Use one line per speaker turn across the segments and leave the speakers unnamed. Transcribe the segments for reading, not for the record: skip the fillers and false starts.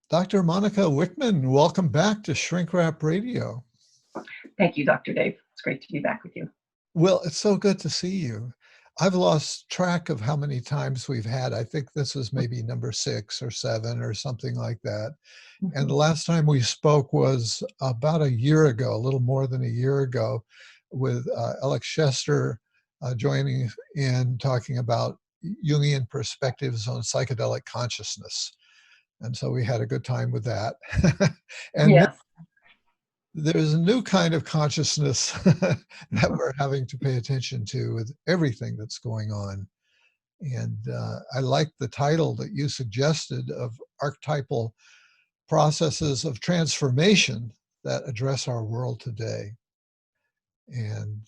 Dr. Monika Wikman, welcome back to Shrink Wrap Radio.
Thank you, Dr. Dave. It's great to be back with you.
Well, it's so good to see you. I've lost track of how many times we've had. I think this is maybe number 6 or 7 or something like that. And the last time we spoke was about a year ago, a little more than a year ago, with Alex Chester joining in talking about Jungian perspectives on psychedelic consciousness. And so we had a good time with that. And
Yes.
there's a new kind of consciousness that we're having to pay attention to with everything that's going on. And I like the title that you suggested of archetypal processes of transformation that address our world today. And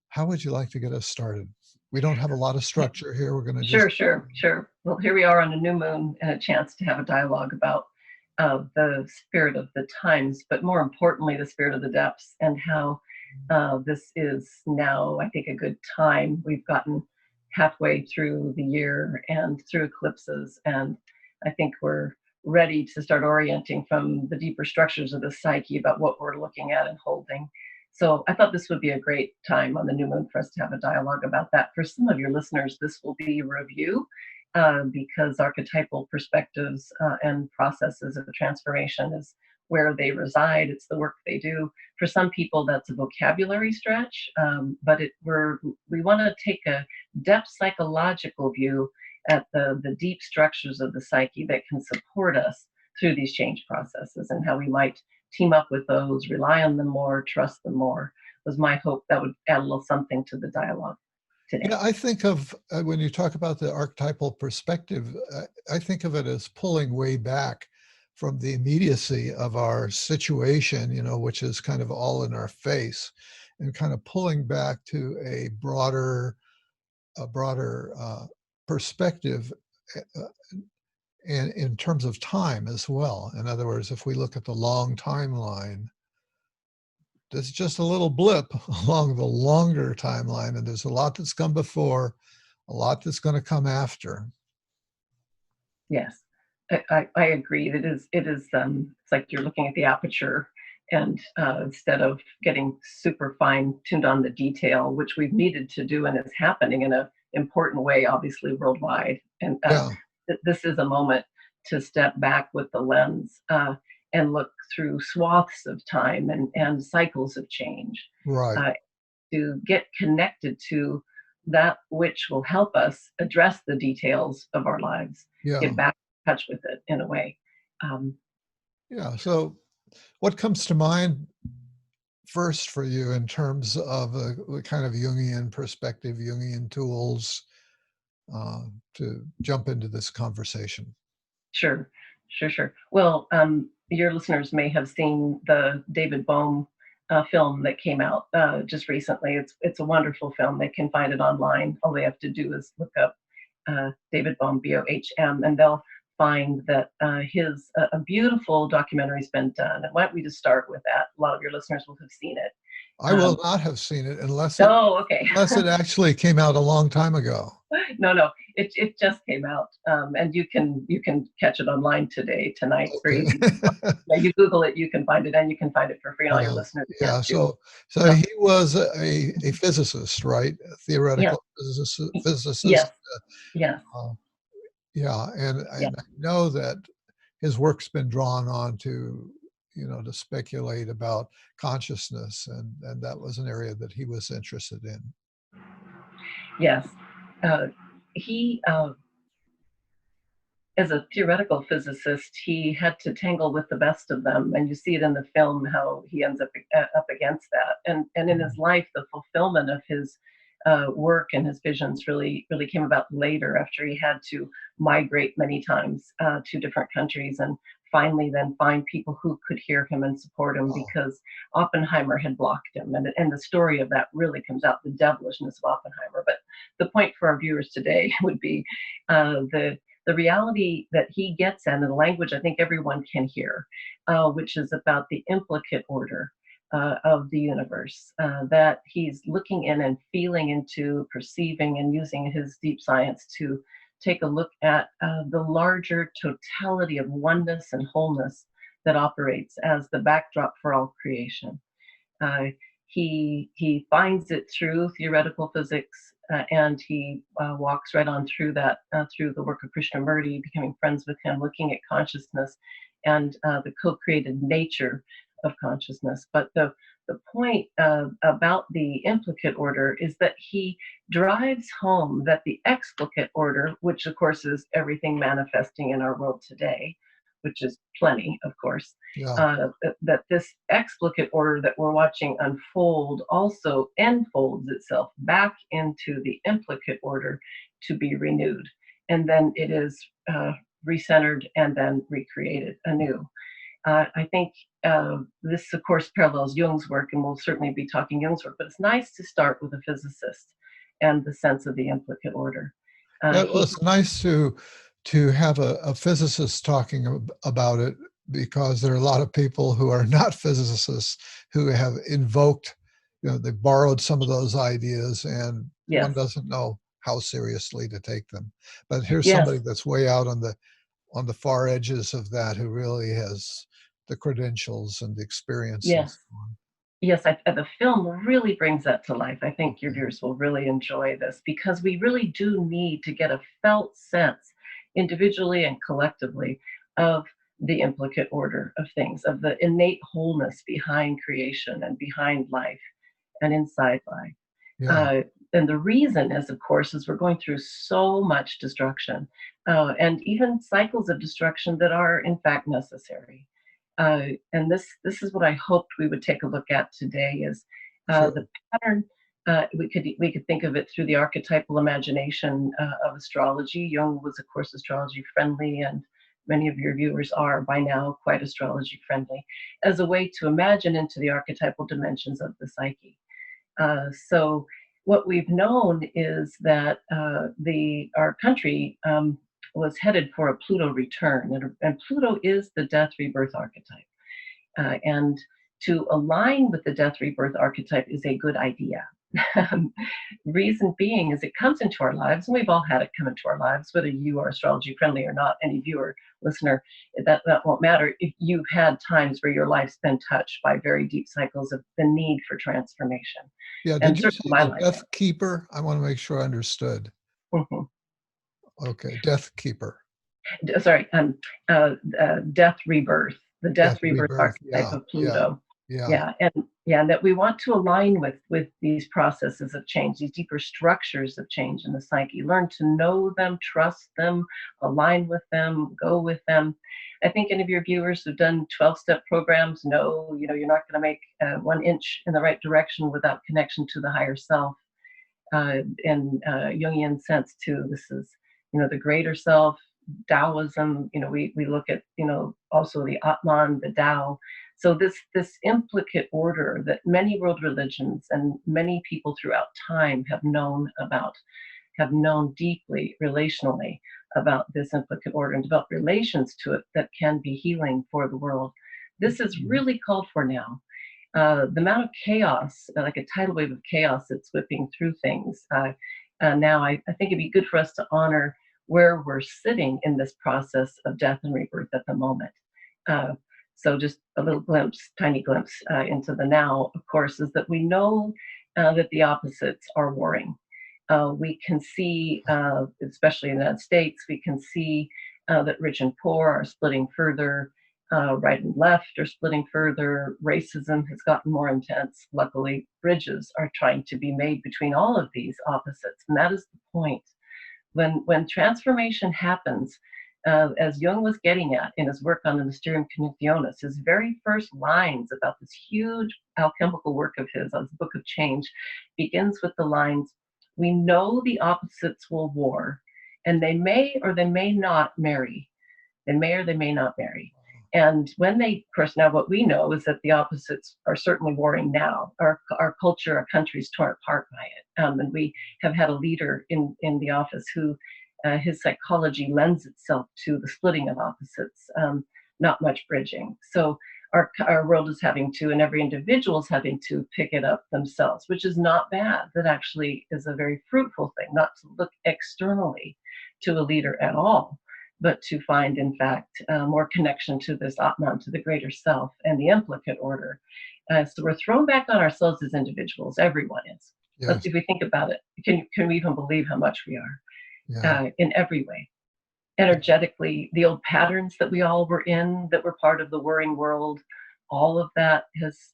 how would you like to get us started? We don't have a lot of structure here. We're going to just...
Sure. Well, here we are on a new moon and a chance to have a dialogue about the spirit of the times, but more importantly, the spirit of the depths, and how this is now, I think, a good time. We've gotten halfway through the year and through eclipses, and I think we're ready to start orienting from the deeper structures of the psyche about what we're looking at and holding. So I thought this would be a great time on the new moon for us to have a dialogue about that. For some of your listeners, this will be a review because archetypal perspectives and processes of transformation is where they reside. It's the work they do. For some people, that's a vocabulary stretch, but we want to take a depth psychological view at the deep structures of the psyche that can support us through these change processes, and how we might team up with those, rely on them more, trust them more, was my hope. That would add a little something to the dialogue today.
Yeah, I think of, when you talk about the archetypal perspective, I think of it as pulling way back from the immediacy of our situation, which is kind of all in our face, and kind of pulling back to a broader perspective, and in terms of time as well. In other words, if we look at the long timeline, there's just a little blip along the longer timeline, and there's a lot that's come before, a lot that's going to come after.
Yes, I agree. It's like you're looking at the aperture, and instead of getting super fine tuned on the detail, which we've needed to do and is happening in an important way, obviously worldwide. And this is a moment to step back with the lens and look through swaths of time and cycles of change,
right?
To get connected to that which will help us address the details of our lives, get back in touch with it in a way.
So what comes to mind first for you in terms of the kind of Jungian perspective, Jungian tools to jump into this conversation?
Sure. Well, your listeners may have seen the David Bohm film that came out just recently. It's a wonderful film. They can find it online. All they have to do is look up David Bohm, B-O-H-M, and they'll find that a beautiful documentary's been done. And why don't we just start with that? A lot of your listeners will have seen it.
I will not have seen it unless it actually came out a long time ago.
No, it just came out, and you can catch it online tonight.
Okay.
Very easy. You Google it, you can find it, and you can find it for free. All your listeners.
So he was a physicist, right? A theoretical physicist.
Yes.
And I know that his work's been drawn on to speculate about consciousness, and that was an area that he was interested in.
Yes. He, as a theoretical physicist, he had to tangle with the best of them, and you see it in the film how he ends up against that. And in his life, the fulfillment of his work and his visions really came about later, after he had to migrate many times to different countries, and finally then find people who could hear him and support him, because Oppenheimer had blocked him. And the story of that really comes out, the devilishness of Oppenheimer. But the point for our viewers today would be the reality that he gets at, and the language I think everyone can hear, which is about the implicate order of the universe, that he's looking in and feeling into, perceiving, and using his deep science to take a look at the larger totality of oneness and wholeness that operates as the backdrop for all creation. Uh, he finds it through theoretical physics, and he walks right on through that, through the work of Krishnamurti, becoming friends with him, looking at consciousness and the co-created nature of consciousness. But the point about the implicate order is that he drives home that the explicate order, which of course is everything manifesting in our world today, which is plenty, of course,
Yeah.
that this explicate order that we're watching unfold also enfolds itself back into the implicate order to be renewed. And then it is recentered and then recreated anew. I think this, of course, parallels Jung's work, and we'll certainly be talking Jung's work, but it's nice to start with a physicist and the sense of the implicate order.
Yeah, well, it's nice to have a physicist talking about it, because there are a lot of people who are not physicists who have invoked, they borrowed some of those ideas, and
Yes.
one doesn't know how seriously to take them. But here's
Yes.
somebody that's way out on the far edges of that, who really has the credentials and the experience.
Yes.
And so on.
Yes, the film really brings that to life. I think your viewers will really enjoy this, because we really do need to get a felt sense, individually and collectively, of the implicate order of things, of the innate wholeness behind creation and behind life and inside life.
Yeah.
And the reason is, of course, is we're going through so much destruction, and even cycles of destruction that are in fact necessary. And this is what I hoped we would take a look at today, is
Sure.
the pattern. We could think of it through the archetypal imagination of astrology. Jung was, of course, astrology friendly, and many of your viewers are by now quite astrology friendly, as a way to imagine into the archetypal dimensions of the psyche. So what we've known is that our country was headed for a Pluto return, and Pluto is the death rebirth archetype. And to align with the death rebirth archetype is a good idea. Reason being is it comes into our lives, and we've all had it come into our lives, whether you are astrology friendly or not. Any viewer, listener, that won't matter. If you've had times where your life's been touched by very deep cycles of the need for transformation.
Yeah.
And
Did you
certainly
say
my
the
life.
Death Keeper? I want to make sure I understood.
Mhm.
Okay, Death Keeper.
Sorry, death rebirth, the death rebirth
Rebirth.
archetype
Yeah.
of
Yeah.
Pluto.
Yeah.
And that we want to align with these processes of change, these deeper structures of change in the psyche. Learn to know them, trust them, align with them, go with them. I think any of your viewers who've done 12-step programs know, you're not going to make 1 inch in the right direction without connection to the higher self. In Jungian sense too, this is, the greater self. Taoism, we look at, also the Atman, the Tao. So this implicate order that many world religions and many people throughout time have known about, have known deeply relationally about this implicate order, and developed relations to it that can be healing for the world. This is really called for now. The amount of chaos, like a tidal wave of chaos that's whipping through things. Now, I think it'd be good for us to honor where we're sitting in this process of death and rebirth at the moment. So just a little glimpse, tiny glimpse into the now, of course, is that we know that the opposites are warring. We can see, especially in the United States, we can see that rich and poor are splitting further. Right and left are splitting further. Racism has gotten more intense. Luckily, bridges are trying to be made between all of these opposites. And that is the point. When transformation happens, as Jung was getting at in his work on the Mysterium Connectionis, his very first lines about this huge alchemical work of his, on his Book of Change, begins with the lines, "We know the opposites will war, and they may or they may not marry. They may or they may not marry." And when they, of course, now what we know is that the opposites are certainly warring now. Our culture, our country is torn apart by it. And we have had a leader in the office who his psychology lends itself to the splitting of opposites, not much bridging. So our world is having to, and every individual is having to pick it up themselves, which is not bad. That actually is a very fruitful thing, not to look externally to a leader at all, but to find, in fact, more connection to this Atman, to the greater self, and the implicate order. So we're thrown back on ourselves as individuals. Everyone is. But
Yes.
if we think about it, can we even believe how much we are
Yeah.
in every way? Energetically, the old patterns that we all were in, that were part of the worrying world, all of that has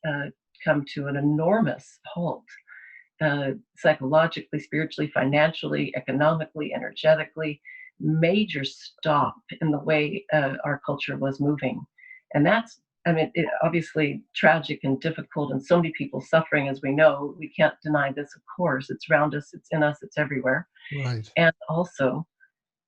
come to an enormous halt. Psychologically, spiritually, financially, economically, energetically, major stop in the way our culture was moving. And that's, I mean, obviously tragic and difficult, and so many people suffering, as we know. We can't deny this, of course. It's around us, it's in us, it's everywhere.
Right.
And also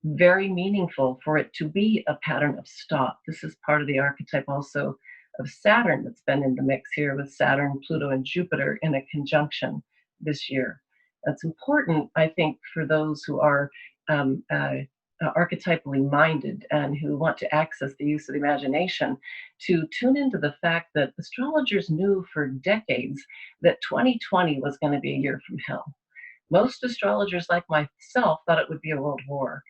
very meaningful for it to be a pattern of stop. This is part of the archetype also of Saturn that's been in the mix here, with Saturn, Pluto, and Jupiter in a conjunction this year. That's important, I think, for those who are archetypally minded and who want to access the use of the imagination, to tune into the fact that astrologers knew for decades that 2020 was going to be a year from hell. Most astrologers, like myself, thought it would be a world war,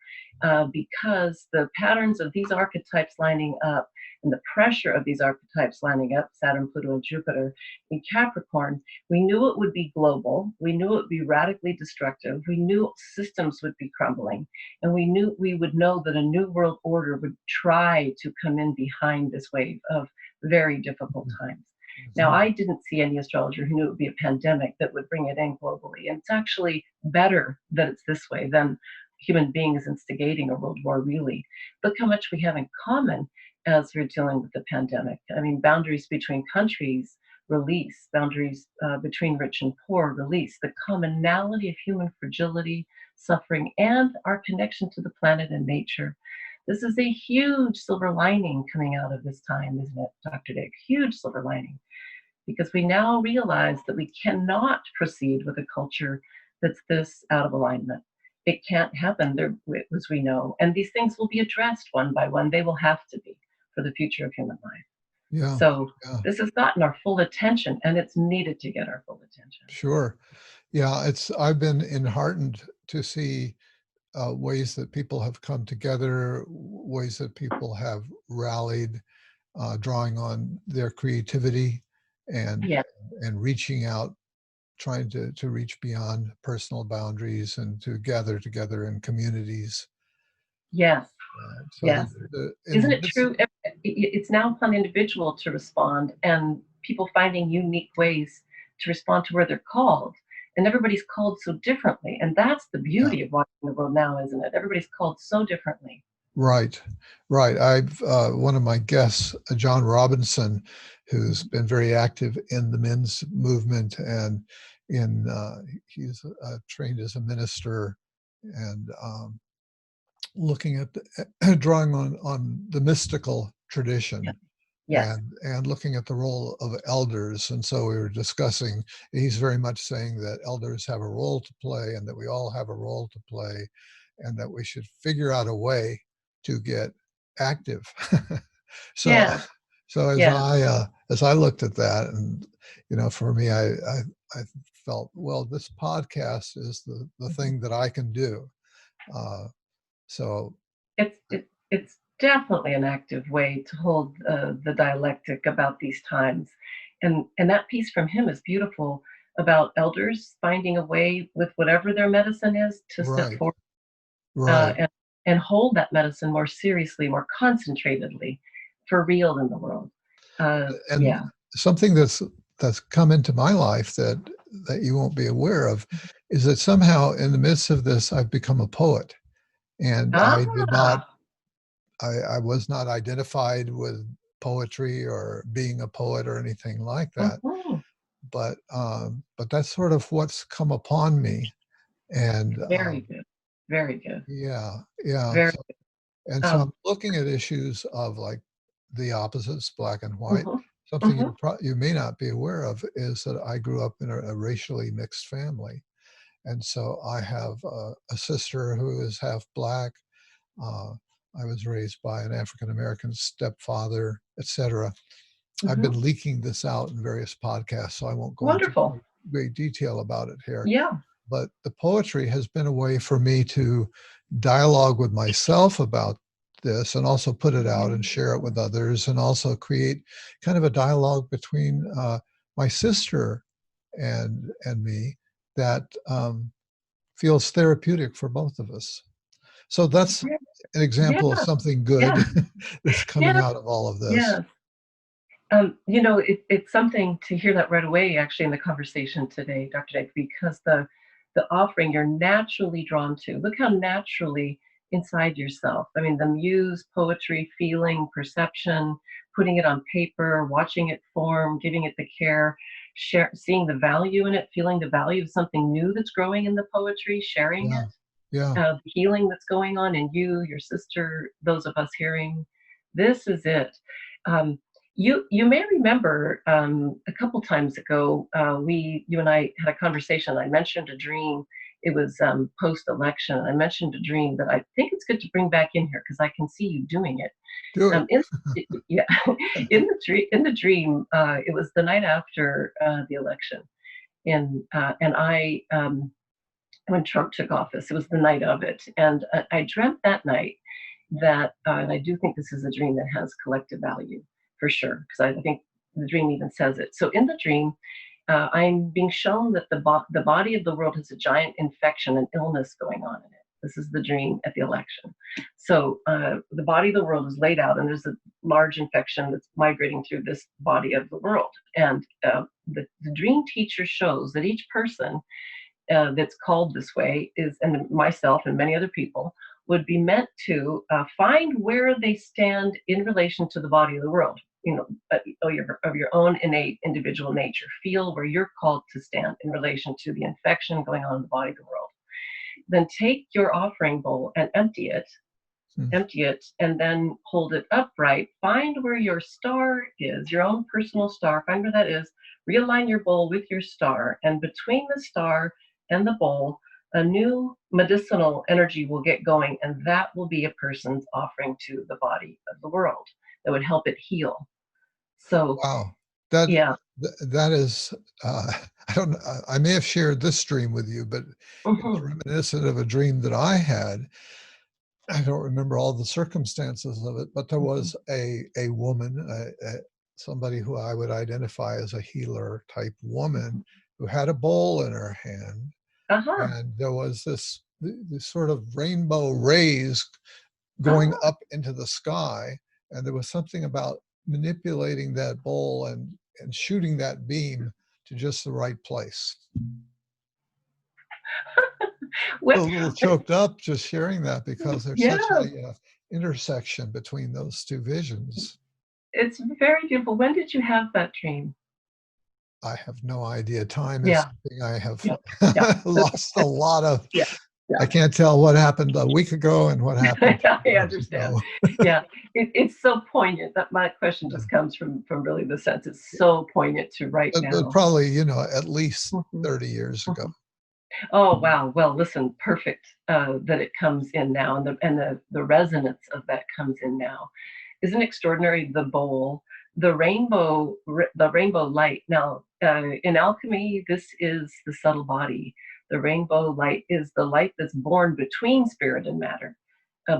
because the patterns of these archetypes lining up and the pressure of these archetypes lining up, Saturn, Pluto, and Jupiter in Capricorn, we knew it would be global. We knew it would be radically destructive. We knew systems would be crumbling. And we knew we would know that a new world order would try to come in behind this wave of very difficult times. Now, I didn't see any astrologer who knew it would be a pandemic that would bring it in globally. And it's actually better that it's this way than human beings instigating a world war, really. Look how much we have in common as we're dealing with the pandemic. I mean, boundaries between countries release, boundaries between rich and poor release, the commonality of human fragility, suffering, and our connection to the planet and nature. This is a huge silver lining coming out of this time, isn't it, Dr. Dick? Huge silver lining. Because we now realize that we cannot proceed with a culture that's this out of alignment. It can't happen there, as we know. And these things will be addressed one by one. They will have to be for the future of human life.
Yeah.
So
Yeah.
this has gotten our full attention, and it's needed to get our full attention.
Sure. Yeah. I've been enheartened to see ways that people have come together, ways that people have rallied, drawing on their creativity and
Yeah.
and reaching out, trying to reach beyond personal boundaries and to gather together in communities.
Yes.
So
Yes. Isn't it true? It's now upon the individual to respond, and people finding unique ways to respond to where they're called. And everybody's called so differently. And that's the beauty of watching the world now, isn't it? Everybody's called so differently.
Right, right. I've one of my guests, John Robinson, who's been very active in the men's movement, and he's trained as a minister, and looking at drawing on the mystical tradition.
Yes.
And looking at the role of elders. And so we were discussing, he's very much saying that elders have a role to play, and that we all have a role to play, and that we should figure out a way to get active. so
Yeah.
so as I looked at that, and for me, I felt, well, this podcast is the thing that I can do. So
it's definitely an active way to hold the dialectic about these times, and that piece from him is beautiful, about elders finding a way with whatever their medicine is to step
right,
forward,
right.
and hold that medicine more seriously, more concentratedly, for real in the world.
And
Yeah.
something that's come into my life that you won't be aware of is that somehow in the midst of this, I've become a poet. And
Ah.
I was not identified with poetry or being a poet or anything like that.
Mhm.
But that's sort of what's come upon me. And
Very good. Very good.
yeah, yeah.
Very
And
good.
so I'm looking at issues of like the opposites, black and white.
Mhm.
Something
Mhm.
you may not be aware of is that I grew up in a racially mixed family. And so I have a sister who is half black. Uh, I was raised by an African-American stepfather, etc. I've
Mhm.
been leaking this out in various podcasts, so I won't go into
Wonderful.
great detail about it here.
Yeah.
but the poetry has been a way for me to dialogue with myself about this and also put it out and share it with others, and also create kind of a dialogue between my sister and me that feels therapeutic for both of us. So that's an
Yeah,
example of something good
yeah,
that's coming
yeah,
out of all of this.
yeah. It's something to hear that right away, actually, in the conversation today, Dr. Dave, because the offering you're naturally drawn to. Look how naturally inside yourself. I mean, the muse, poetry, feeling, perception, putting it on paper, watching it form, giving it the care, seeing the value in it, feeling the value of something new that's growing in the poetry, sharing
Yeah,
it,
yeah,
the healing that's going on in you, your sister, those of us hearing. This is it. Um, you may remember a couple times ago, you and I had a conversation. I mentioned a dream. It was post-election. I mentioned a dream that I think it's good to bring back in here because I can see you doing it.
do it.
Yeah, in the dream, it was the night after the election, and I when Trump took office. It was the night of it, and I dreamt that night that, and I do think this is a dream that has collective value for sure, because I think the dream even says it. So in the dream, I'm being shown that the body of the world has a giant infection and illness going on in it. This is the dream at the election. So the body of the world is laid out, and there's a large infection that's migrating through this body of the world. And the dream teacher shows that each person that's called this way is, and myself and many other people, would be meant to find where they stand in relation to the body of the world, of your own innate individual nature. Feel where you're called to stand in relation to the infection going on in the body of the world. Then take your offering bowl and empty it, and then hold it upright. Find where your star is, your own personal star. Find where that is. Realign your bowl with your star, and between the star and the bowl, a new medicinal energy will get going, and that will be a person's offering to the body of the world that would help it heal. So,
Wow, that
yeah.
that is. I don't. I may have shared this dream with you, but it's
Mhm.
reminiscent of a dream that I had. I don't remember all the circumstances of it, but there
Mhm.
was a woman, somebody who I would identify as a healer type woman,
Mhm.
who had a bowl in her hand,
Uh-huh.
and there was this sort of rainbow rays going
Uh-huh.
up into the sky, and there was something about manipulating that bowl and shooting that beam to just the right place. A
What,
little choked up just sharing that because there's
yeah,
such a intersection between those two visions.
it's very beautiful. When did you have that dream?
I have no idea. Time is
Yeah.
something I have
Yeah. Yeah.
lost a lot of.
Yeah.
I
Yeah.
can't tell what happened a week ago and what happened
Yeah, I
2 years
understand.
ago.
Yeah, it's so poignant that my question
Yeah.
just comes from really the sense it's so poignant to right
But
now.
probably, at least
Mhm,
30 years ago.
mhm. Oh wow! Well, listen, perfect that it comes in now, and the resonance of that comes in now. Isn't extraordinary? The bowl, the rainbow light. Now, in alchemy, this is the subtle body. The rainbow light is the light that's born between spirit and matter,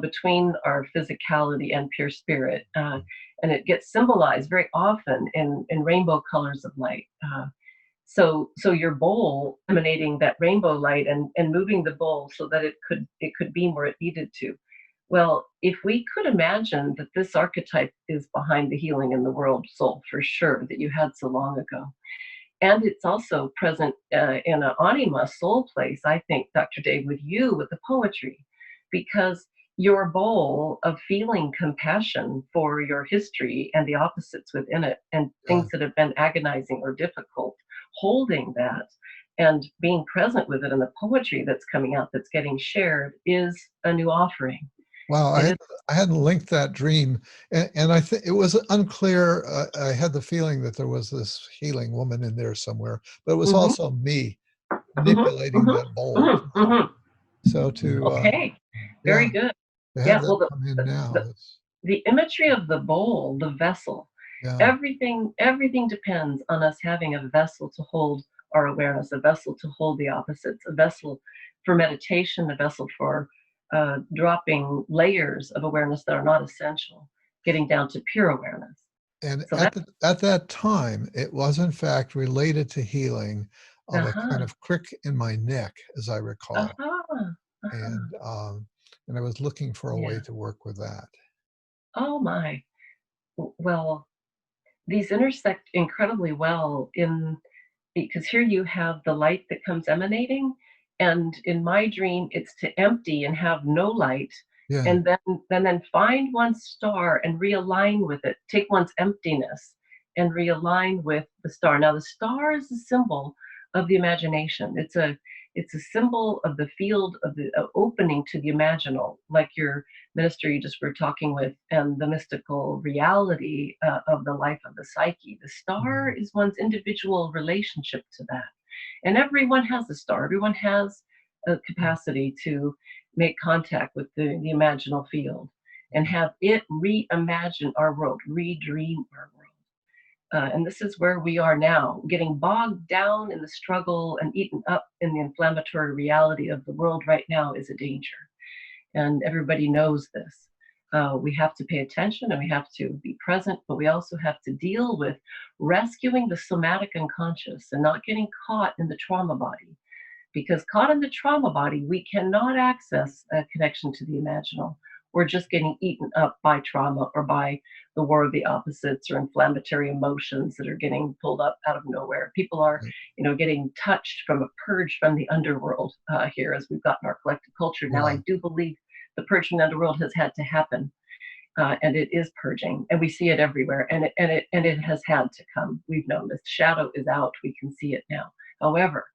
between our physicality and pure spirit. And it gets symbolized very often in rainbow colors of light. So your bowl emanating that rainbow light and moving the bowl so that it could beam where it needed to. Well, if we could imagine that this archetype is behind the healing in the world soul for sure that you had so long ago, and it's also present in an anima soul place, I think, Dr. Dave, with you with the poetry, because your bowl of feeling compassion for your history and the opposites within it and
Yeah.
things that have been agonizing or difficult, holding that and being present with it in the poetry that's coming out, that's getting shared, is a new offering.
Wow,
It is.
I hadn't linked that dream, and I think it was unclear. I had the feeling that there was this healing woman in there somewhere, but it was
Mm-hmm,
also me
mm-hmm,
manipulating that
mm-hmm,
bowl.
mm-hmm, mm-hmm.
So to
Okay,
yeah,
very good.
to have
Yeah,
that
well,
come in
the,
now
the,
is
the imagery of the bowl, the vessel,
yeah,
everything depends on us having a vessel to hold our awareness, a vessel to hold the opposites, a vessel for meditation, a vessel for dropping layers of awareness that are not essential, getting down to pure awareness.
And
So
at that time, it was in fact related to healing of a kind of crick in my neck, as I recall. And I was looking for a way to work with that.
Oh my. Well, these intersect incredibly well because here you have the light that comes emanating, and in my dream it's to empty and have no light,
Yeah.
and then find one's star and realign with it, take one's emptiness and realign with the star. Now the star is a symbol of the imagination. It's a symbol of the field of the opening to the imaginal, like your minister you just were talking with, and the mystical reality of the life of the psyche. The star is one's individual relationship to that. And everyone has a star. Everyone has a capacity to make contact with the imaginal field and have it reimagine our world, redream our world. And this is where we are now, getting bogged down in the struggle and eaten up in the inflammatory reality of the world right now is a danger. And everybody knows this. We have to pay attention and we have to be present, but we also have to deal with rescuing the somatic unconscious and not getting caught in the trauma body. Because caught in the trauma body, we cannot access a connection to the imaginal. We're just getting eaten up by trauma or by the war of the opposites or inflammatory emotions that are getting pulled up out of nowhere. People are, getting touched from a purge from the underworld here as we've gotten our collective culture. Now, I do believe the purge from the underworld has had to happen, and it is purging, and we see it everywhere, and it has had to come. We've known this. Shadow is out. We can see it now. However,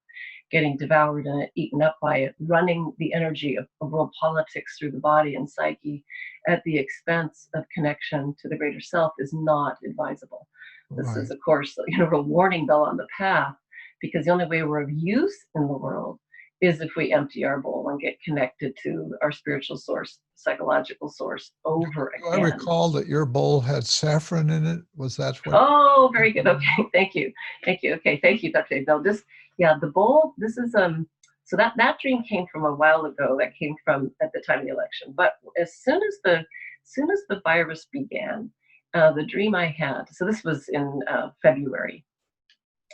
getting devoured and eaten up by it, running the energy of world politics through the body and psyche at the expense of connection to the greater self is not advisable. This is, of course, a warning bell on the path, because the only way we're of use in the world is if we empty our bowl and get connected to our spiritual source, psychological source over again.
I recall that your bowl had saffron in it. Was that what?
Oh, very good. Okay, thank you. Okay, thank you, Dr. Abel. The bowl, this is, so that dream came from a while ago. That came from at the time of the election. But as soon as the virus began, the dream I had, so this was in February.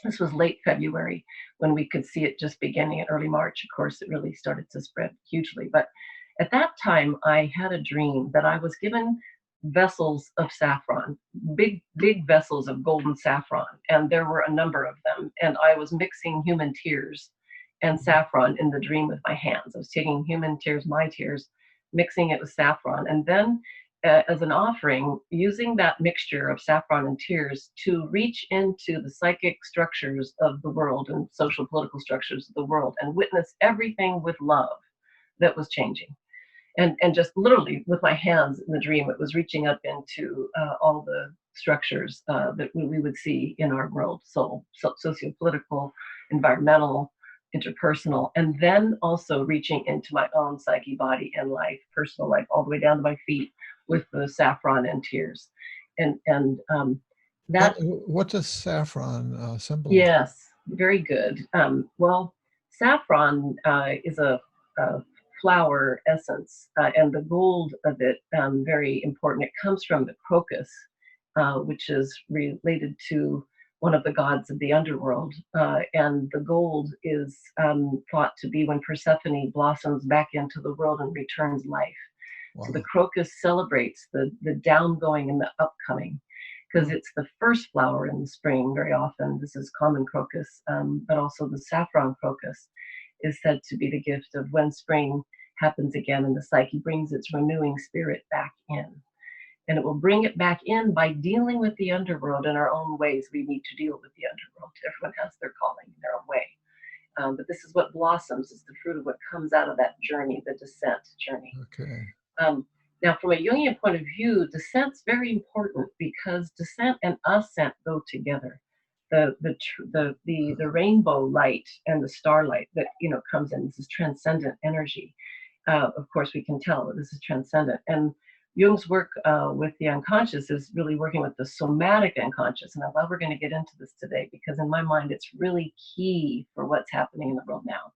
This was late February when we could see it just beginning in early March. Of course, it really started to spread hugely. But at that time, I had a dream that I was given vessels of saffron, big vessels of golden saffron, and there were a number of them, and I was mixing human tears and saffron in the dream with my hands. I was taking human tears, my tears, mixing it with saffron, and then as an offering, using that mixture of saffron and tears to reach into the psychic structures of the world and social political structures of the world and witness everything with love that was changing. And just literally with my hands in the dream, it was reaching up into all the structures that we would see in our world, socio-political, environmental, interpersonal, and then also reaching into my own psyche, body, and life, personal life, all the way down to my feet with the saffron and tears. And that.
What does saffron symbolize?
Yes, very good. Well, saffron is a flower essence, and the gold of it, very important. It comes from the crocus, which is related to one of the gods of the underworld. And the gold is thought to be when Persephone blossoms back into the world and returns life. Wow. So the crocus celebrates the downgoing and the upcoming, because it's the first flower in the spring very often. This is common crocus, but also the saffron crocus is said to be the gift of when spring happens again and the psyche brings its renewing spirit back in. And it will bring it back in by dealing with the underworld in our own ways. We need to deal with the underworld. Everyone has their calling in their own way. But this is what blossoms, is the fruit of what comes out of that journey, the descent journey.
Okay.
Now, from a Jungian point of view, descent's very important because descent and ascent go together. The rainbow light and the starlight that comes in. This is transcendent energy. Of course, we can tell that this is transcendent. And Jung's work with the unconscious is really working with the somatic unconscious. And I'm glad we're going to get into this today, because in my mind, it's really key for what's happening in the world now.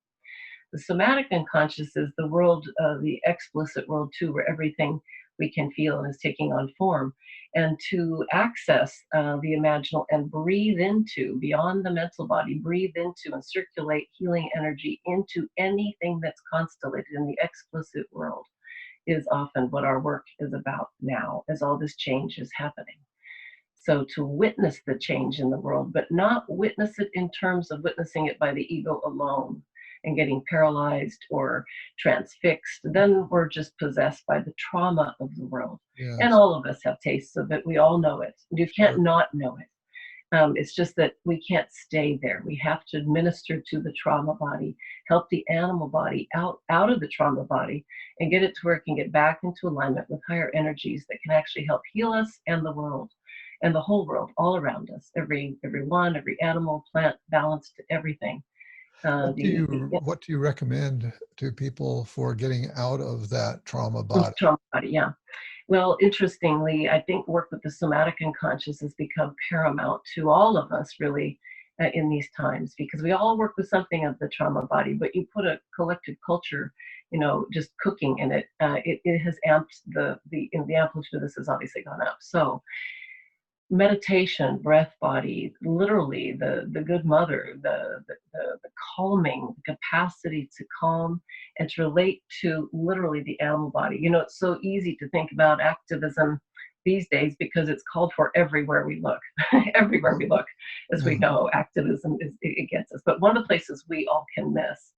The somatic unconscious is the world, the explicit world too, where everything we can feel is taking on form. And to access the imaginal and breathe into, beyond the mental body, breathe into and circulate healing energy into anything that's constellated in the explicit world is often what our work is about now, as all this change is happening. So to witness the change in the world, but not witness it in terms of witnessing it by the ego alone and getting paralyzed or transfixed, then we're just possessed by the trauma of the world.
Yes.
And all of us have tastes of it. We all know it. You can't not know it. It's just that we can't stay there. We have to administer to the trauma body, help the animal body out of the trauma body, and get it to where it can get back into alignment with higher energies that can actually help heal us and the world, and the whole world all around us. Everyone, every animal, plant, balanced, everything.
What do you recommend to people for getting out of that trauma body?
Trauma body, yeah. Well, interestingly, I think work with the somatic unconscious has become paramount to all of us, really, in these times, because we all work with something of the trauma body, but you put a collective culture, just cooking in it, it has amped the amplitude of this has obviously gone up. So meditation, breath body, literally the good mother, the calming, the capacity to calm and to relate to literally the animal body. It's so easy to think about activism these days because it's called for everywhere we look. Everywhere we look, as we know, activism it gets us. But one of the places we all can miss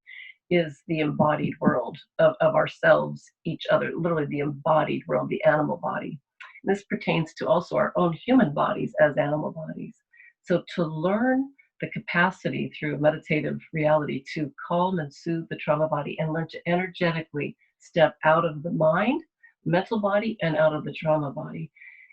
is the embodied world of ourselves, each other, literally the embodied world, the animal body. And this pertains to also our own human bodies as animal bodies. So to learn the capacity through meditative reality to calm and soothe the trauma body and learn to energetically step out of the mind, mental body, and out of the trauma body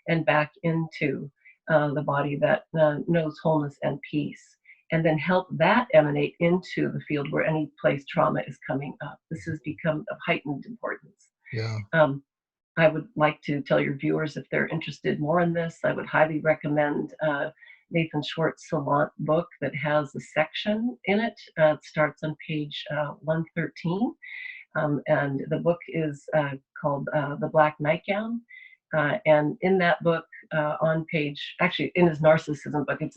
and back into the body that knows wholeness and peace. And then help that emanate into the field where any place trauma is coming up. This has become of heightened importance.
Yeah.
I would like to tell your viewers, if they're interested more in this, I would highly recommend Nathan Schwartz's Salant book that has a section in it. It starts on page 113. And the book is called The Black Nightgown. And in that book, on page, actually in his narcissism book, it's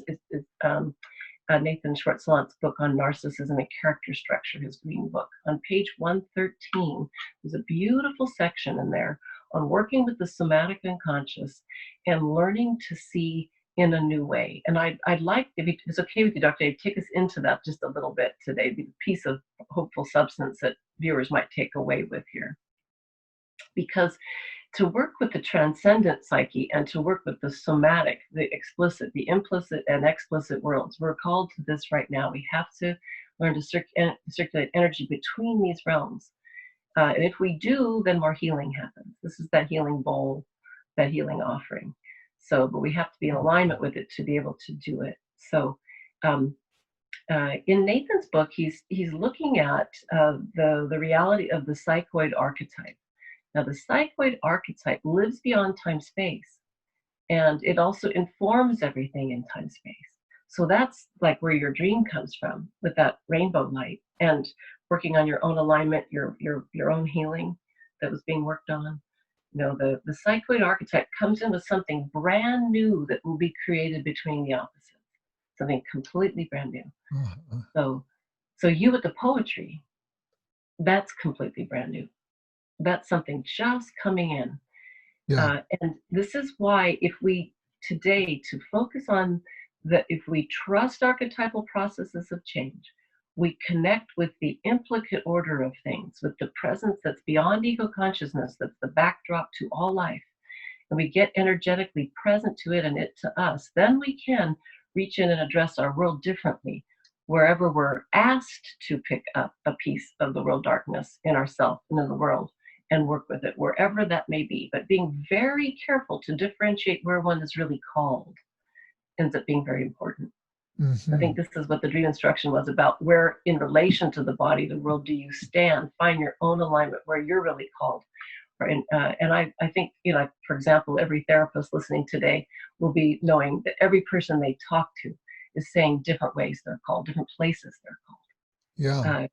Nathan Schwartz-Salant's book on narcissism and character structure, his green book. On page 113, there's a beautiful section in there on working with the somatic unconscious and learning to see in a new way. And I'd like, if it's okay with you, Dr. Dave, take us into that just a little bit today, the piece of hopeful substance that viewers might take away with here. Because to work with the transcendent psyche and to work with the somatic, the explicit, the implicit and explicit worlds, we're called to this right now. We have to learn to circulate energy between these realms. And if we do, then more healing happens. This is that healing bowl, that healing offering. So, but we have to be in alignment with it to be able to do it. So in Nathan's book, he's looking at the reality of the cycloid archetype. Now, the cycloid archetype lives beyond time-space, and it also informs everything in time-space. So that's like where your dream comes from, with that rainbow light, and working on your own alignment, your own healing that was being worked on. The cycloid archetype comes in with something brand new that will be created between the opposites, something completely brand new. So you with the poetry, that's completely brand new. That's something just coming in.
Yeah.
And this is why if we today to focus on if we trust archetypal processes of change, we connect with the implicate order of things, with the presence that's beyond ego consciousness, that's the backdrop to all life, and we get energetically present to it and it to us, then we can reach in and address our world differently, wherever we're asked to pick up a piece of the world darkness in ourselves and in the world, and work with it wherever that may be, but being very careful to differentiate where one is really called ends up being very important. I think this is what the dream instruction was about. Where in relation to the body, the world, do you stand? Find your own alignment where you're really called. And I think, like, for example, every therapist listening today will be knowing that every person they talk to is saying different ways they're called, different places they're
Yeah.
called.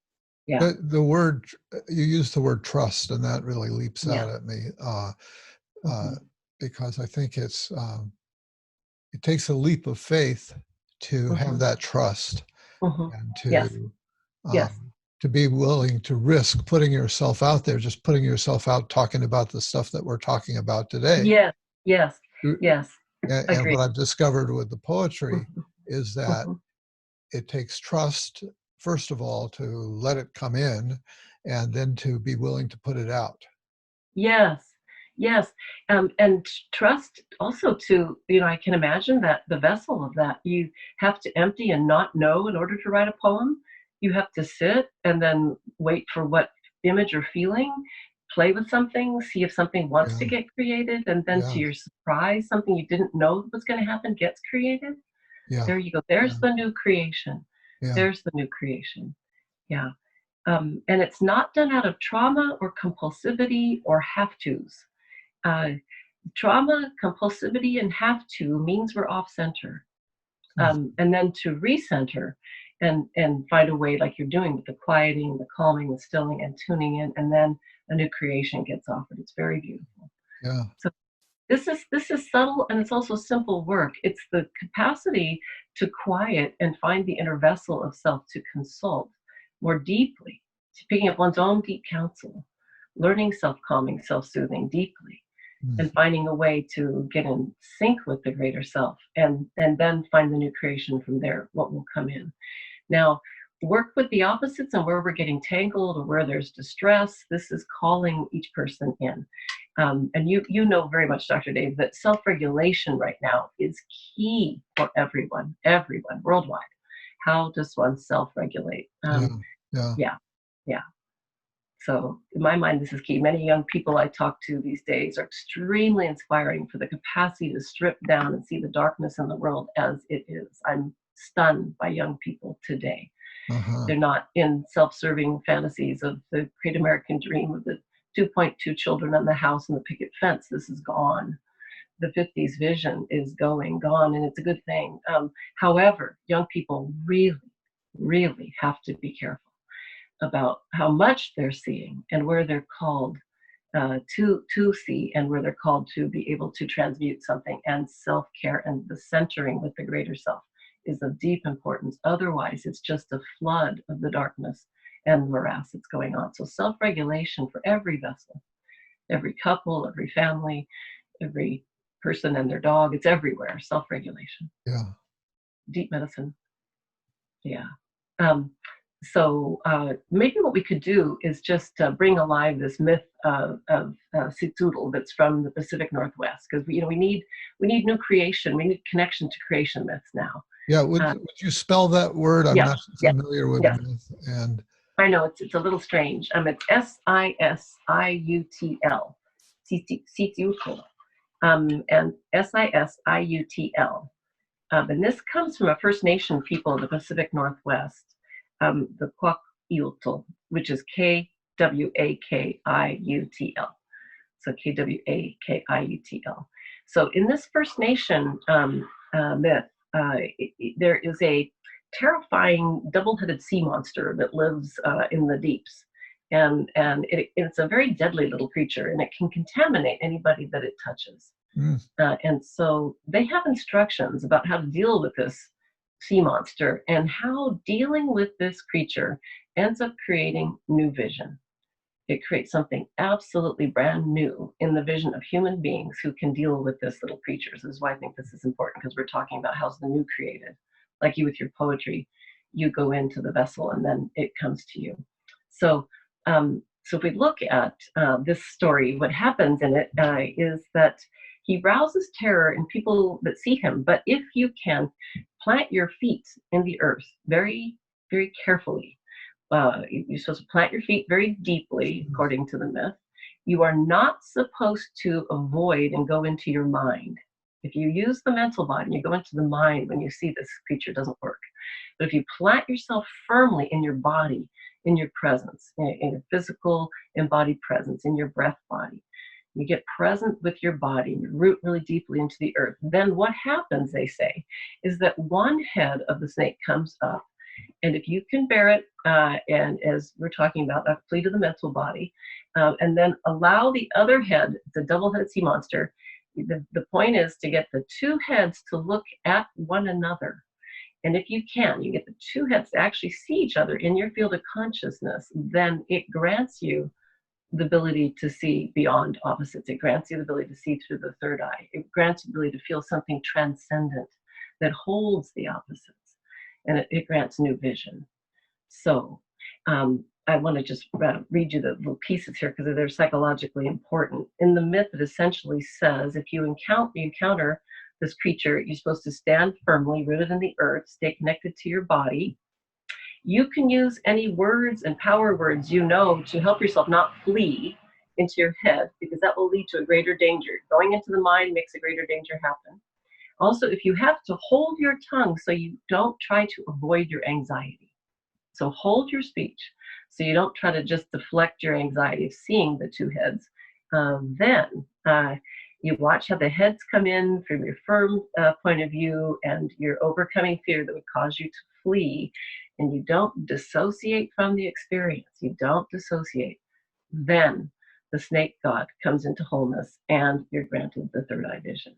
Yeah.
The word, you used the word trust, and that really leaps
Yeah.
out at me
Mm-hmm.
because I think it takes a leap of faith to have
Mm-hmm.
that trust
Mm-hmm.
and
Yes. Yes.
to be willing to risk putting yourself out there, just putting yourself out, talking about the stuff that we're talking about today.
Yes. Yes. Yes.
And
Agree.
what I've discovered with the poetry
Mm-hmm.
is that
Mm-hmm.
it takes trust, first of all, to let it come in, and then to be willing to put it out.
Yes, yes. And trust also to, I can imagine that the vessel of that you have to empty and not know in order to write a poem. You have to sit and then wait for what image or feeling, play with something, see if something wants to
Yeah,
get created, and then to
yeah,
your surprise, something you didn't know was going to happen gets created.
yeah,
There you go.
yeah,
There's the new creation.
yeah.
There's the new creation. Yeah. And it's not done out of trauma or compulsivity or have tos. Uh, Trauma, compulsivity, and have to means we're off center.
Mm,
And then to recenter and find a way, like you're doing with the quieting, the calming, the stilling, and tuning in, and then a new creation gets offered. It's very beautiful.
yeah,
So this is subtle, and it's also simple work. It's the capacity to quiet and find the inner vessel of self to consult more deeply, to picking up one's own deep counsel, learning self-calming, self-soothing deeply,
mm,
and finding a way to get in sync with the greater self, and then find the new creation from there, what will come in. Now, work with the opposites and where we're getting tangled or where there's distress. This is calling each person in. And you know very much, Dr. Dave, that self-regulation right now is key for everyone worldwide. How does one self-regulate?
yeah, yeah,
Yeah, yeah. So in my mind, this is key. Many young people I talk to these days are extremely inspiring for the capacity to strip down and see the darkness in the world as it is. I'm stunned by young people today.
uh-huh,
They're not in self-serving fantasies of the great American dream of the 2.2 children in the house and the picket fence. This is gone. The 50s vision is gone, and it's a good thing. However, young people really, really have to be careful about how much they're seeing and where they're called to see, and where they're called to be able to transmute something. And self-care and the centering with the greater self is of deep importance. Otherwise, it's just a flood of the darkness and morass that's going on. So self-regulation for every vessel, every couple, every family, every person and their dog, it's everywhere. Self-regulation,
yeah,
deep medicine. Yeah. Um, so maybe what we could do is just bring alive this myth of Sitzoodle that's from the Pacific Northwest, because we need new creation. We need connection to creation myths now.
yeah.
Uh,
Would you spell that word? I'm
yeah,
not
yeah,
familiar with
yes.
myth. And
I know it's a little strange. It's Sisiutl, Sisiutl, and Sisiutl. And this comes from a First Nation people of the Pacific Northwest, the Kwakiutl, which is Kwakiutl. So Kwakiutl. So in this First Nation myth, there is a terrifying double-headed sea monster that lives in the deeps. And it's a very deadly little creature, and it can contaminate anybody that it touches.
mm,
And so they have instructions about how to deal with this sea monster and how dealing with this creature ends up creating new vision. It creates something absolutely brand new in the vision of human beings who can deal with this little creature. This is why I think this is important, because we're talking about how's the new created. Like you with your poetry, you go into the vessel and then it comes to you. So if we look at this story, what happens in it is that he rouses terror in people that see him. But if you can plant your feet in the earth very, very carefully, you're supposed to plant your feet very deeply, according to the myth. You are not supposed to avoid and go into your mind. If you use the mental body and you go into the mind when you see this creature, it doesn't work. But if you plant yourself firmly in your body, in your presence, in your physical embodied presence, in your breath body, you get present with your body, and you root really deeply into the earth, then what happens, they say, is that one head of the snake comes up. And if you can bear it, and as we're talking about, flee to the mental body, and then allow the other head, the double-headed sea monster, the point is to get the two heads to look at one another. And if you can, you get the two heads to actually see each other in your field of consciousness, then it grants you the ability to see beyond opposites. It grants you the ability to see through the third eye. It grants you the ability to feel something transcendent that holds the opposites. And it grants new vision. So I want to just read you the little pieces here because they're psychologically important. In the myth, it essentially says if you encounter this creature, you're supposed to stand firmly, rooted in the earth, stay connected to your body. You can use any words and power words you know to help yourself not flee into your head, because that will lead to a greater danger. Going into the mind makes a greater danger happen. Also, if you have to hold your tongue so you don't try to avoid your anxiety. So hold your speech so you don't try to just deflect your anxiety of seeing the two heads. Then you watch how the heads come in from your firm point of view, and you're overcoming fear that would cause you to flee, and you don't dissociate from the experience. You don't dissociate. Then the snake god comes into wholeness, and you're granted the third eye vision.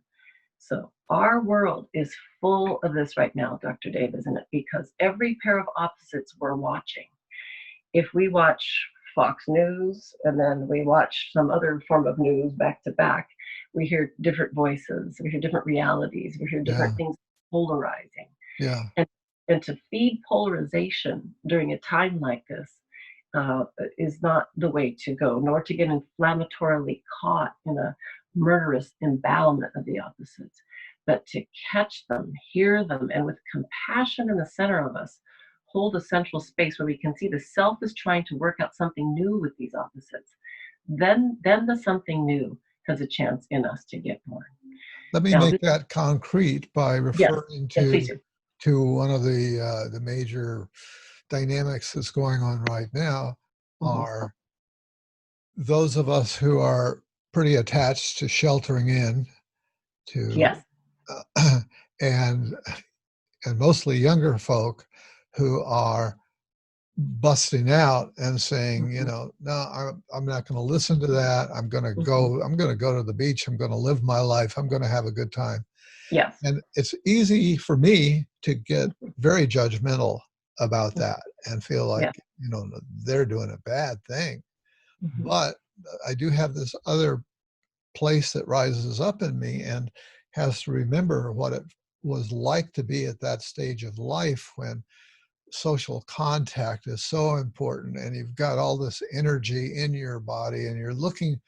So our world is full of this right now, Dr. Dave, isn't it? Because every pair of opposites we're watching. If we watch Fox News and then we watch some other form of news back to back, we hear different voices, we hear different realities, we hear different things polarizing.
Yeah.
And to feed polarization during a time like this is not the way to go, nor to get inflammatorily caught in a murderous embattlement of the opposites, but to catch them, hear them, and with compassion in the center of us, hold a central space where we can see the self is trying to work out something new with these opposites. Then the something new has a chance in us to get born.
Let me make that concrete by referring to one of the major dynamics that's going on right now are those of us who are pretty attached to sheltering in, and mostly younger folk who are busting out and saying, no, I'm not going to listen to that. I'm going to go. I'm going to go to the beach. I'm going to live my life. I'm going to have a good time.
Yes.
And it's easy for me to get very judgmental about that and feel like, they're doing a bad thing. But I do have this other place that rises up in me and has to remember what it was like to be at that stage of life when social contact is so important and you've got all this energy in your body and you're looking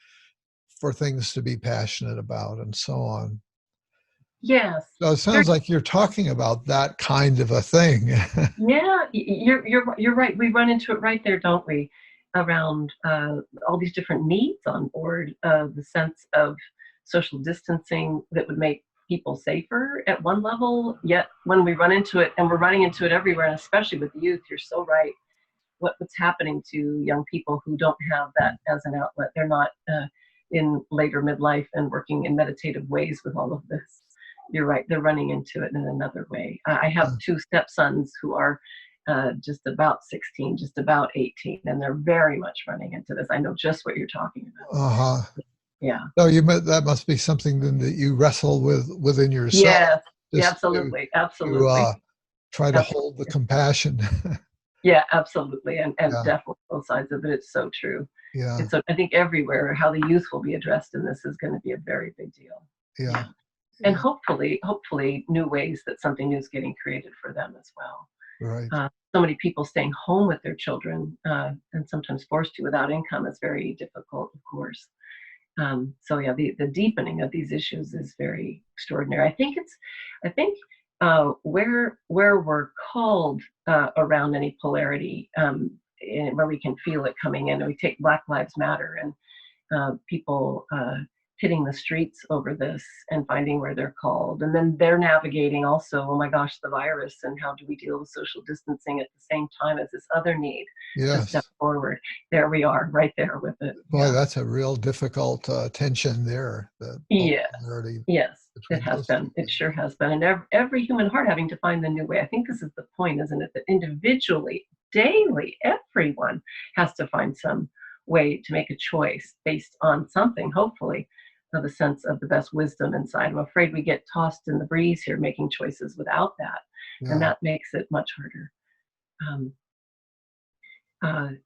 for things to be passionate about and so on.
Yes.
So it sounds like you're talking about that kind of a thing.
Yeah, you're right. We run into it right there, don't we? Around all these different needs on board, the sense of social distancing that would make people safer at one level. Yet when we run into it, and we're running into it everywhere, and especially with the youth, you're so right. What's happening to young people who don't have that as an outlet? They're not in later midlife and working in meditative ways with all of this. You're right. They're running into it in another way. I have two stepsons who are just about 16, just about 18, and they're very much running into this. I know just what you're talking about. Yeah.
So that must be something then that you wrestle with within yourself.
Yes. Yeah, absolutely. Absolutely.
To try to hold the compassion.
Yeah, absolutely. And definitely both sides of it. It's so true.
Yeah.
And so I think everywhere, how the youth will be addressed in this is going to be a very big deal.
Yeah.
And hopefully new ways that something new is getting created for them as well.
Right.
So many people staying home with their children and sometimes forced to without income is very difficult, of course. So yeah, the deepening of these issues is very extraordinary. I think where we're called around any polarity, where we can feel it coming in, and we take Black Lives Matter, and people hitting the streets over this and finding where they're called. And then they're navigating also, oh my gosh, the virus, and how do we deal with social distancing at the same time as this other need to step
Yes.
forward. There we are, right there with it.
Boy,
Yeah.
that's a real difficult tension there, the
Yeah.
polarity
Yes, it
between
has
those two
been. It
things.
sure has been. And every human heart having to find the new way. I think this is the point, isn't it? That individually, daily, everyone has to find some way to make a choice based on something, hopefully, of a sense of the best wisdom inside. I'm afraid we get tossed in the breeze here, making choices without that. And
Yeah.
that makes it much harder. Um,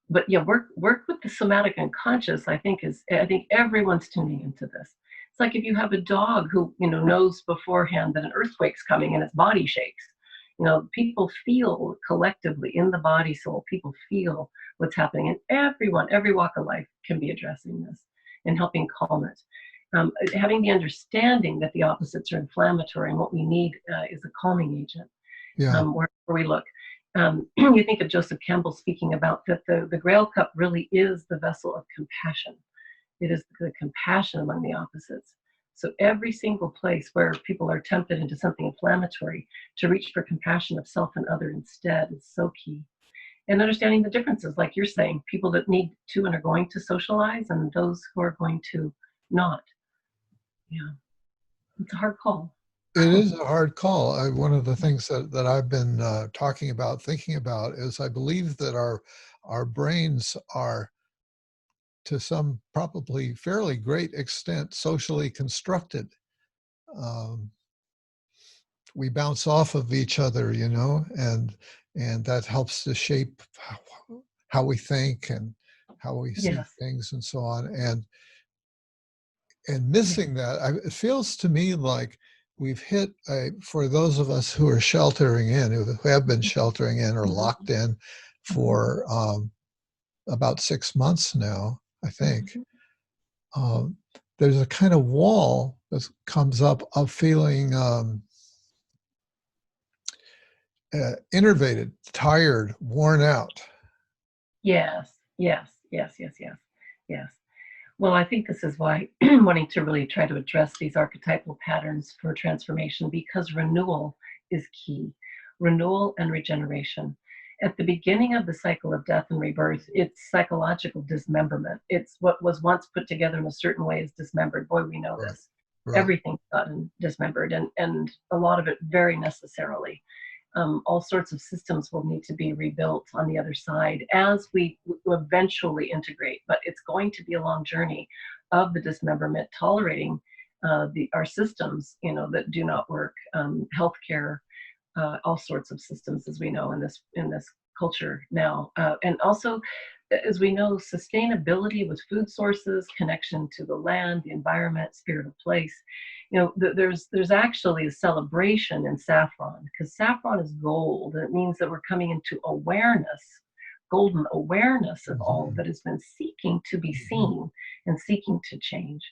but yeah, work with the somatic unconscious. I think everyone's tuning into this. It's like if you have a dog who knows beforehand that an earthquake's coming and its body shakes. People feel collectively in the body soul. People feel what's happening, and everyone, every walk of life, can be addressing this and helping calm it. Having the understanding that the opposites are inflammatory, and what we need is a calming agent
Yeah.
where we look. You think of Joseph Campbell speaking about that the Grail Cup really is the vessel of compassion. It is the compassion among the opposites. So every single place where people are tempted into something inflammatory, to reach for compassion of self and other instead is so key. And understanding the differences, like you're saying, people that need to and are going to socialize, and those who are going to not. Yeah, it's a hard call.
It is a hard call. One of the things that I've been talking about, thinking about, is I believe that our brains are, to some probably fairly great extent, socially constructed. Um, we bounce off of each other, and that helps to shape how we think and how we see
Yes.
things and so on. And missing that, it feels to me like we've hit for those of us who are sheltering in, who have been sheltering in or locked in for about 6 months now, I think. There's a kind of wall that comes up of feeling innervated, tired, worn out.
Yes, yes, yes, yes, yes, yes. Well, I think this is why wanting to really try to address these archetypal patterns for transformation, because renewal is key. Renewal and regeneration. At the beginning of the cycle of death and rebirth, it's psychological dismemberment. It's what was once put together in a certain way is dismembered. Boy, we know
Right,
this.
right.
Everything's gotten dismembered, and a lot of it very necessarily. All sorts of systems will need to be rebuilt on the other side as we eventually integrate. But it's going to be a long journey of the dismemberment, tolerating our systems, that do not work, healthcare, all sorts of systems, as we know in this culture now, and also, as we know, sustainability with food sources, connection to the land, the environment, spirit of place. There's actually a celebration in saffron, because saffron is gold, and it means that we're coming into awareness, golden awareness of all that has been seeking to be seen and seeking to change.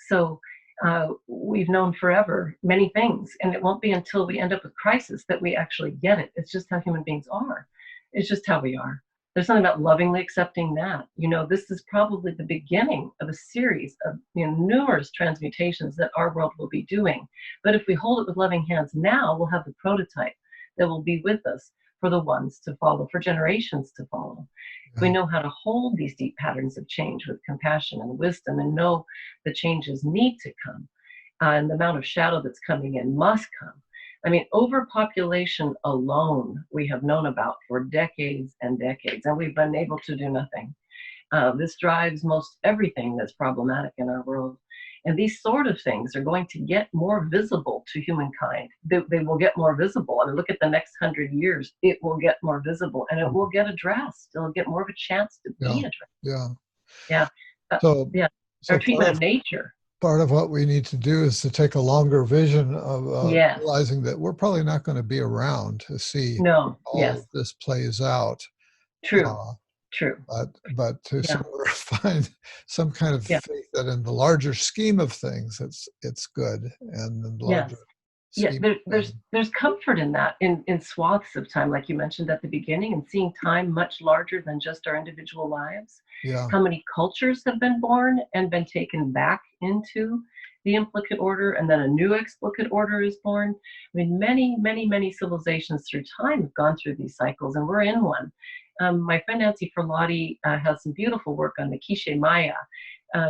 So we've known forever many things, and it won't be until we end up with crisis that we actually get it. It's just how human beings are. It's just how we are. There's something about lovingly accepting that. This is probably the beginning of a series of numerous transmutations that our world will be doing. But if we hold it with loving hands now, we'll have the prototype that will be with us for the ones to follow, for generations to follow. If we know how to hold these deep patterns of change with compassion and wisdom, and know the changes need to come, and the amount of shadow that's coming in must come. I mean, overpopulation alone we have known about for decades and decades, and we've been able to do nothing. This drives most everything that's problematic in our world. And these sort of things are going to get more visible to humankind. They will get more visible. I mean, look at the next 100 years. It will get more visible, and it will get addressed. It'll get more of a chance to be
Yeah,
addressed.
yeah.
Yeah.
So,
Yeah. Our
so
treatment of nature.
part of what we need to do is to take a longer vision of
Yes.
realizing that we're probably not going to be around to see
No.
all
Yes.
of this plays out.
True.
Uh,
True.
but to
Yeah.
sort of find some kind of
Yeah.
faith that in the larger scheme of things, it's good, and in the
Yes.
larger
Yeah,
scheme of things.
there's comfort in that, in swaths of time, like you mentioned at the beginning, and seeing time much larger than just our individual lives.
Yeah,
How many cultures have been born and been taken back into the implicate order, and then a new explicate order is born. I mean, many civilizations through time have gone through these cycles, and we're in one. My friend Nancy Ferlotti has some beautiful work on the Quiche Maya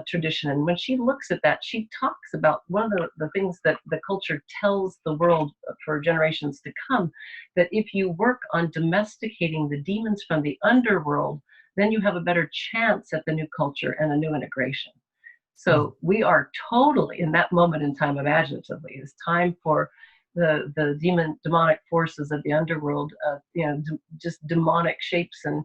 tradition, and when she looks at that, she talks about one of the things that the culture tells the world for generations to come, that if you work on domesticating the demons from the underworld, then you have a better chance at the new culture and a new integration. So we are totally in that moment in time, imaginatively. It's time for the demonic forces of the underworld, just demonic shapes and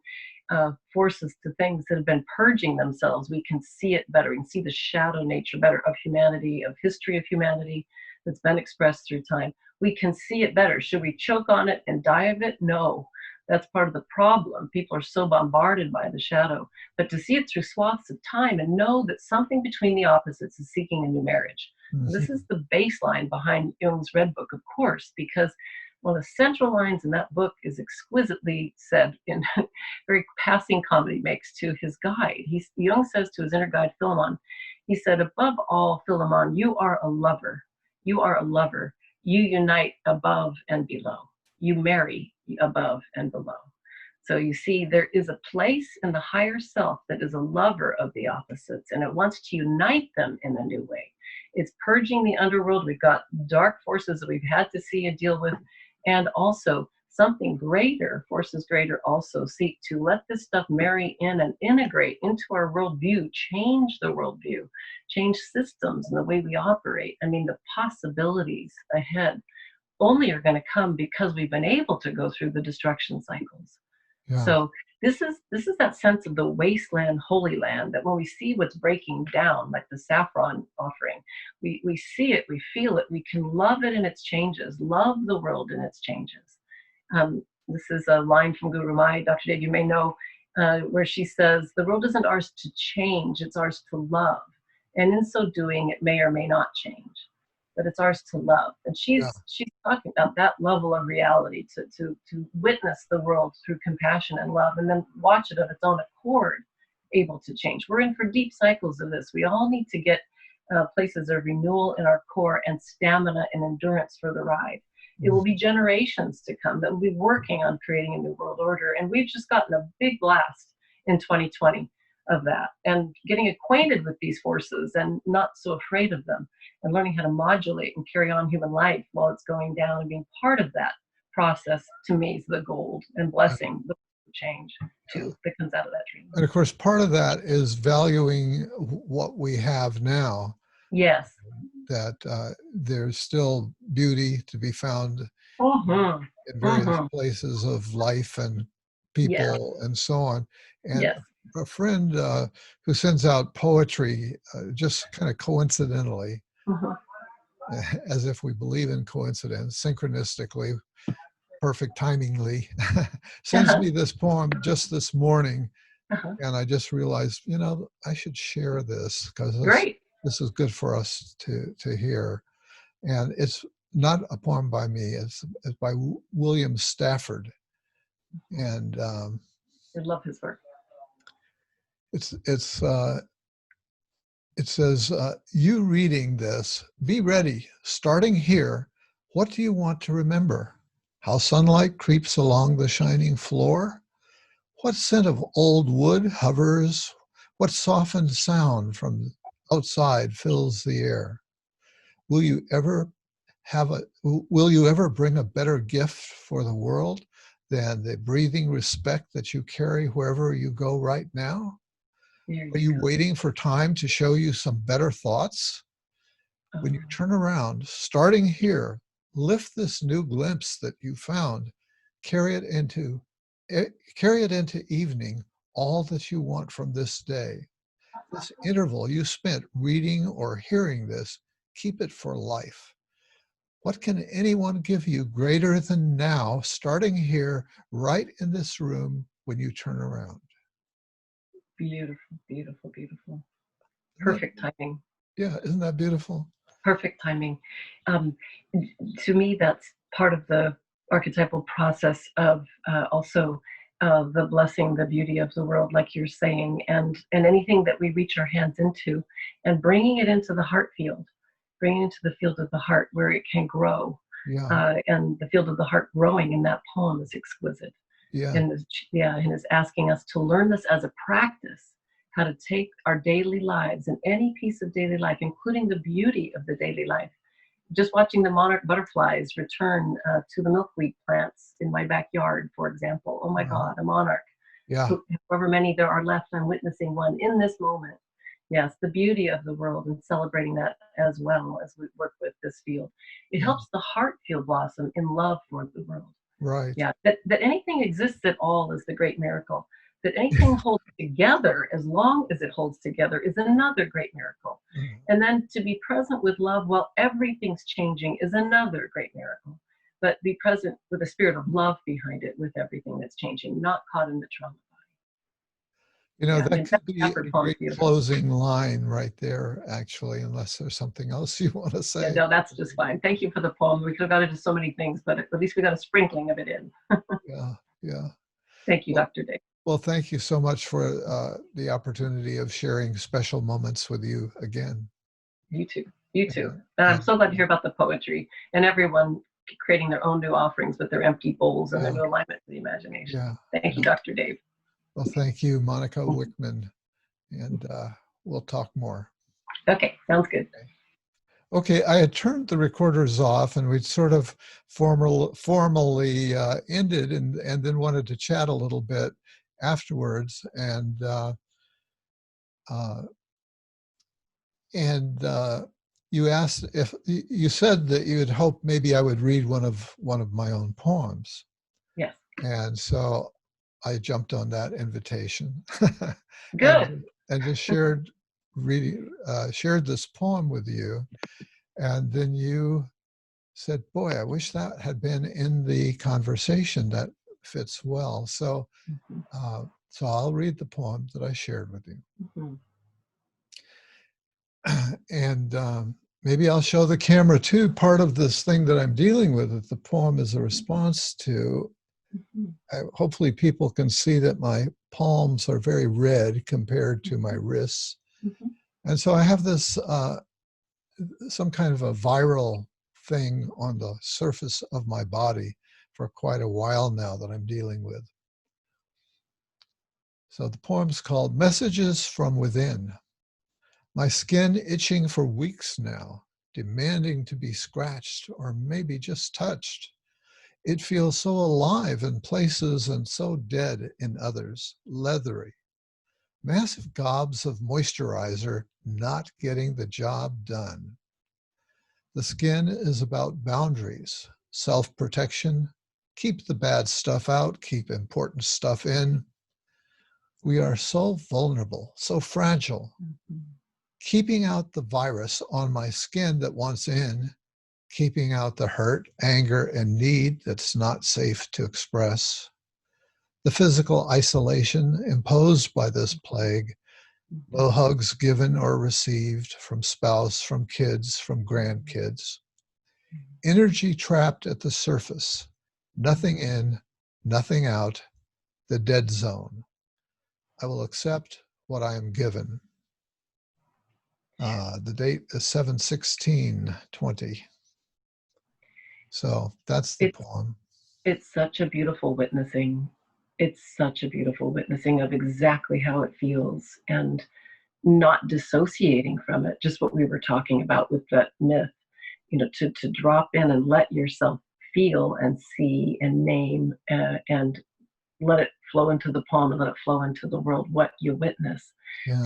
forces to things that have been purging themselves. We can see it better. We can see the shadow nature better of humanity, of history of humanity that's been expressed through time. We can see it better. Should we choke on it and die of it? No. That's part of the problem. People are so bombarded by the shadow. But to see it through swaths of time and know that something between the opposites is seeking a new marriage. Mm-hmm. This is the baseline behind Jung's Red Book, of course, because one of the central lines in that book is exquisitely said in a very passing comment he makes to his guide. Jung says to his inner guide, Philemon, he said, above all, Philemon, you are a lover. You are a lover. You unite above and below. You marry above and below. So you see, there is a place in the higher self that is a lover of the opposites, and it wants to unite them in a new way. It's purging the underworld. We've got dark forces that we've had to see and deal with, and also something greater, forces greater also seek to let this stuff marry in and integrate into our worldview, change the worldview, change systems and the way we operate. I mean, the possibilities ahead only are going to come because we've been able to go through the destruction cycles. Yeah. So this is that sense of the wasteland, holy land, that when we see what's breaking down, like the Saffron offering, we see it, we feel it, we can love it in its changes, love the world in its changes. This is a line from Guru Mai, Dr. Dave, you may know, where she says, the world isn't ours to change, it's ours to love. And in so doing, it may or may not change. But it's ours to love. And she's talking about that level of reality, to witness the world through compassion and love, and then watch it of its own accord, able to change. We're in for deep cycles of this. We all need to get places of renewal in our core and stamina and endurance for the ride. It will be generations to come that will be working on creating a new world order. And we've just gotten a big blast in 2020 of that, and getting acquainted with these forces and not so afraid of them, and learning how to modulate and carry on human life while it's going down, and being part of that process, to me, is the gold and blessing, the change too that comes out of that dream.
And of course, part of that is valuing what we have now.
Yes.
That there's still beauty to be found in various places of life and people and so on. And a friend who sends out poetry just kind of coincidentally, as if we believe in coincidence, synchronistically, perfect timingly, sends me this poem just this morning. And I just realized, I should share this because this is good for us to hear. And it's not a poem by me, it's by William Stafford. And
I love his work.
It says, you reading this, be ready. Starting here, what do you want to remember? How sunlight creeps along the shining floor? What scent of old wood hovers? What softened sound from outside fills the air? Will you ever bring a better gift for the world than the breathing respect that you carry wherever you go right now? Are you waiting for time to show you some better thoughts? When you turn around, starting here, lift this new glimpse that you found, carry it into evening, all that you want from this day. This interval you spent reading or hearing this, keep it for life. What can anyone give you greater than now, starting here, right in this room when you turn around?
Beautiful, beautiful, beautiful. Perfect timing.
Yeah, isn't that beautiful?
Perfect timing. To me, that's part of the archetypal process of also the blessing, the beauty of the world, like you're saying, and anything that we reach our hands into, and bringing it into the heart field, bringing it into the field of the heart where it can grow.
Yeah.
And the field of the heart growing in that poem is exquisite.
Yeah.
And is asking us to learn this as a practice, how to take our daily lives and any piece of daily life, including the beauty of the daily life. Just watching the monarch butterflies return to the milkweed plants in my backyard, for example. Oh my God, a monarch.
Yeah.
However many there are left, I'm witnessing one in this moment. Yes, the beauty of the world and celebrating that as well as we work with this field. It helps the heart feel blossom in love for the world.
Right.
Yeah, that anything exists at all is the great miracle. That anything holds together, as long as it holds together, is another great miracle. And then to be present with love while everything's changing is another great miracle. But be present with a spirit of love behind it with everything that's changing, not caught in the trauma body. Yeah,
That could be a
Saffron poem's
great
beautiful.
closing line right there, actually, unless there's something else you want to say.
Yeah, no, that's just fine. Thank you for the poem. We could have got into so many things, but at least we got a sprinkling of it in.
Yeah.
Thank you, Dr. Dave.
Well, thank you so much for the opportunity of sharing special moments with you again.
You too. You too. And I'm so glad to hear about the poetry and everyone creating their own new offerings with their empty bowls and their new alignment to the imagination. Thank you, Dr. Dave.
Well, thank you, Monika Wikman. And we'll talk more.
Okay, sounds good.
Okay, I had turned the recorders off and we'd sort of formally ended and then wanted to chat a little bit afterwards. And you asked if you said that you had hoped maybe I would read one of my own poems.
Yes.
And so I jumped on that invitation.
Good.
and just shared this poem with you. And then you said, boy, I wish that had been in the conversation. That fits well. So, so I'll read the poem that I shared with you. And maybe I'll show the camera too. Part of this thing that I'm dealing with, that the poem is a response to. Hopefully people can see that my palms are very red compared to my wrists. And so I have this, some kind of a viral thing on the surface of my body for quite a while now that I'm dealing with. So the poem's called Messages from Within. My skin itching for weeks now, demanding to be scratched or maybe just touched. It feels so alive in places and so dead in others, leathery. Massive gobs of moisturizer not getting the job done. The skin is about boundaries, self-protection, keep the bad stuff out, keep important stuff in. We are so vulnerable, so fragile. Keeping out the virus on my skin that wants in, keeping out the hurt, anger, and need that's not safe to express. The physical isolation imposed by this plague, no hugs given or received from spouse, from kids, from grandkids. Energy trapped at the surface, nothing in, nothing out, the dead zone. I will accept what I am given. The date is 7/16/20. So that's the poem.
It's such a beautiful witnessing. It's such a beautiful witnessing of exactly how it feels and not dissociating from it. Just what we were talking about with that myth, to drop in and let yourself feel and see and name and let it flow into the poem and let it flow into the world, what you witness.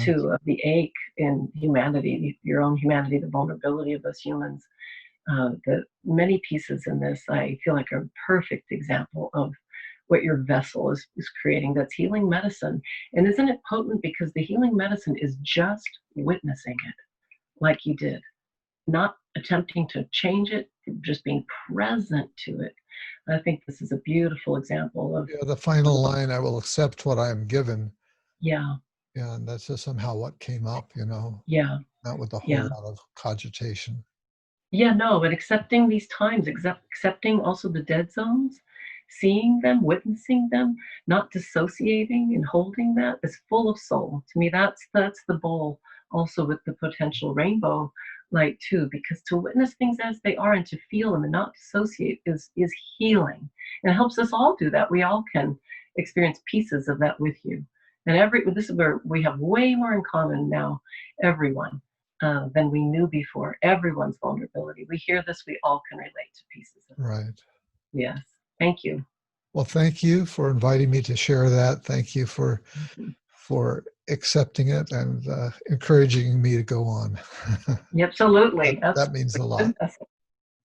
To the ache in humanity, your own humanity, the vulnerability of us humans. The many pieces in this, I feel like, are a perfect example of what your vessel is creating. That's healing medicine. And isn't it potent? Because the healing medicine is just witnessing it like you did, not attempting to change it, just being present to it. I think this is a beautiful example of
the final line, I will accept what I am given.
Yeah,
and that's just somehow what came up, not with a whole lot of cogitation.
Yeah, no, but accepting these times, accepting also the dead zones, seeing them, witnessing them, not dissociating and holding that is full of soul. To me, that's the bowl also with the potential rainbow light too, because to witness things as they are and to feel them and not dissociate is healing. And it helps us all do that. We all can experience pieces of that with you. And this is where we have way more in common now, everyone, than we knew before. Everyone's vulnerability. We hear this, we all can relate to pieces of it.
Right.
Yes. Thank you.
Well, thank you for inviting me to share that. Thank you for accepting it and encouraging me to go on.
Absolutely.
That means a lot.